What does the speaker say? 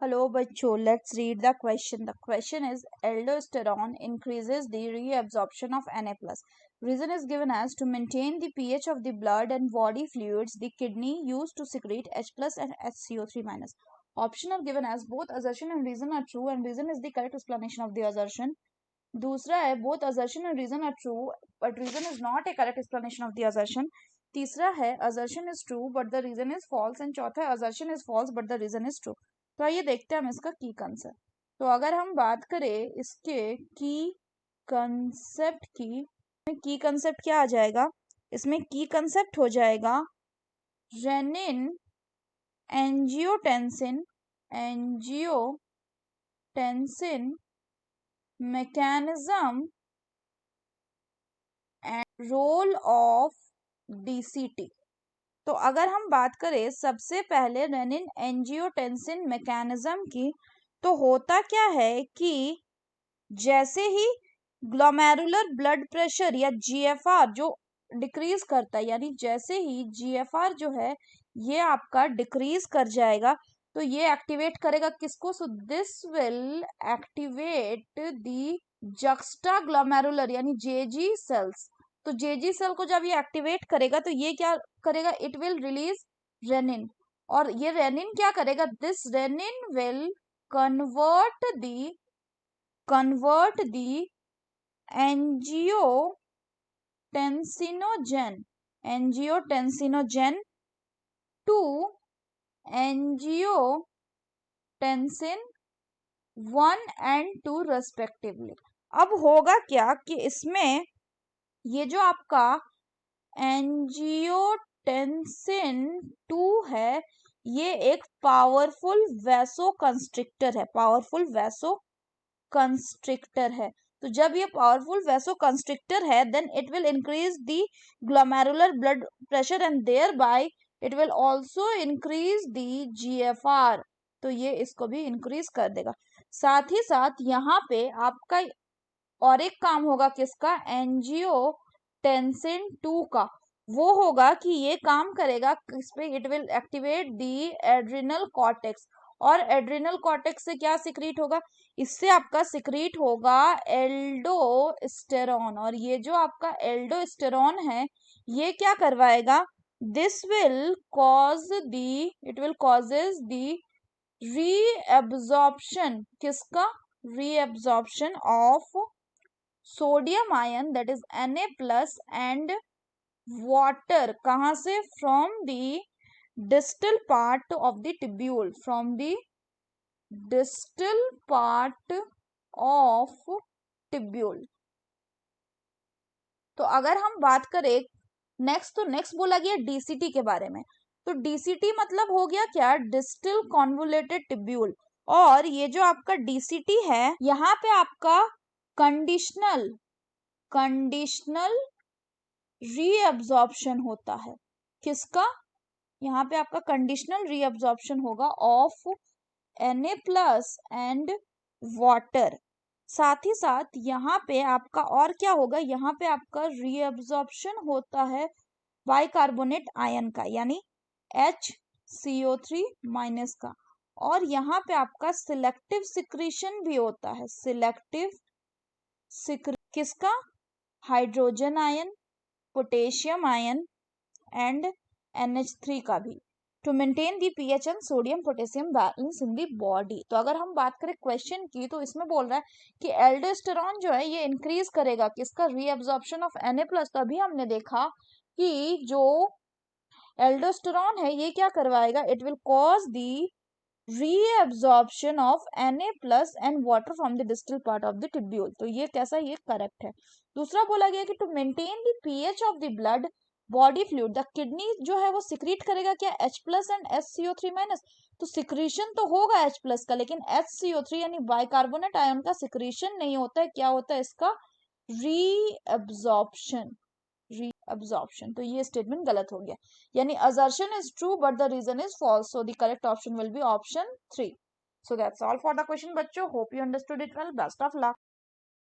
Hello बच्चों, let's read the question. The question is aldosterone increases the reabsorption of Na+. Reason is given as to maintain the pH of the blood and body fluids, the kidney used to secrete H+ and HCO3-. Option are given as both assertion and reason are true and reason is the correct explanation of the assertion. दूसरा है both assertion and reason are true but reason is not a correct explanation of the assertion. तीसरा है assertion is true but the reason is false and चौथा है assertion is false but the reason is true. तो आइए देखते हैं हम इसका की कंसेप्ट. तो अगर हम बात करें इसके की कंसेप्ट की कंसेप्ट क्या आ जाएगा, इसमें की कंसेप्ट हो जाएगा renin angiotensin mechanism and role of DCT. तो अगर हम बात करें सबसे पहले रेनिन एंजियोटेंसिन मैकेनिज्म की, तो होता क्या है कि जैसे ही ग्लोमेरुलर ब्लड प्रेशर या जीएफआर जो डिक्रीज करता है, यानी जैसे ही जीएफआर जो है ये आपका डिक्रीज कर जाएगा तो ये एक्टिवेट करेगा किसको, so this will activate the juxta glomerular यानी जेजी सेल्स. तो जेजी सेल को जब ये एक्टिवेट करेगा तो ये क्या करेगा, इट विल रिलीज रेनिन. और ये रेनिन क्या करेगा, this renin will convert the angiotensinogen to angiotensin 1 and 2 respectively. अब होगा क्या कि इसमें ये जो आपका एंजियोटेंसिन 2 है ये एक पावरफुल वैसोकंस्ट्रिक्टर है. तो जब ये पावरफुल वैसोकंस्ट्रिक्टर है then it will increase the glomerular blood pressure and thereby it will also increase the GFR. तो ये इसको भी इंक्रीज कर देगा. साथ ही साथ यहाँ पे आपका और एक काम होगा किसका, एंजियोटेंसिन 2 का. वो होगा कि ये काम करेगा किस पे, it will activate the adrenal cortex. और एड्रिनल कॉर्टेक्स से क्या सिक्रीट होगा, इससे आपका सिक्रीट होगा एल्डोस्टेरॉन. और ये जो आपका एल्डोस्टेरॉन है ये क्या करवाएगा, this will causes the reabsorption. किसका, reabsorption of sodium ion that is Na+ and water. कहां से, from the distal part of the tubule, तो अगर हम बात करें नेक्स्ट बोला गया डीसीटी के बारे में. तो डीसीटी मतलब हो गया क्या, डिस्टल कॉन्वोलेटेड टिब्यूल. और ये जो आपका डीसीटी है यहाँ पे आपका कंडीशनल रीअब्जॉर्प्शन होता है. किसका, यहाँ पे आपका कंडीशनल रीअब्जॉर्प्शन होगा ऑफ Na+ एंड वाटर. साथ ही साथ यहाँ पे आपका और क्या होगा, यहाँ पे आपका रीअब्जॉर्प्शन होता है बाइकार्बोनेट आयन का यानी HCO3- का. और यहाँ पे आपका सिलेक्टिव सिक्रीशन भी होता है, किसका, hydrogen ion, potassium ion and NH3 का भी, to maintain the pH and sodium potassium balance in the body. तो अगर हम बात करें क्वेश्चन की तो इसमें बोल रहा है कि एल्डोस्टेरॉन जो है ये इंक्रीज करेगा किसका, रीअब्जॉर्प्शन ऑफ Na+. तो अभी हमने देखा कि जो एल्डोस्टेरॉन है ये क्या करवाएगा, it will cause the reabsorption of Na+ and water from the distal part of the tubule. तो ये कैसा, ये करेक्ट है. दूसरा बोला गया कि to maintain the pH of the blood body fluid, the kidney जो है वो सिक्रीट करेगा क्या, H+ एंड HCO3-. तो सिक्रीशन तो होगा H+ का लेकिन HCO3 यानी बाइकार्बोनेट आयन का सिक्रीशन नहीं होता है. क्या होता है इसका, रीअब्जॉर्प्शन. तो ये स्टेटमेंट गलत हो गया, यानी assertion is true but the reason is false. So the correct option will be option 3. So that's all for the question बच्चों. Hope you understood it well. Best of luck.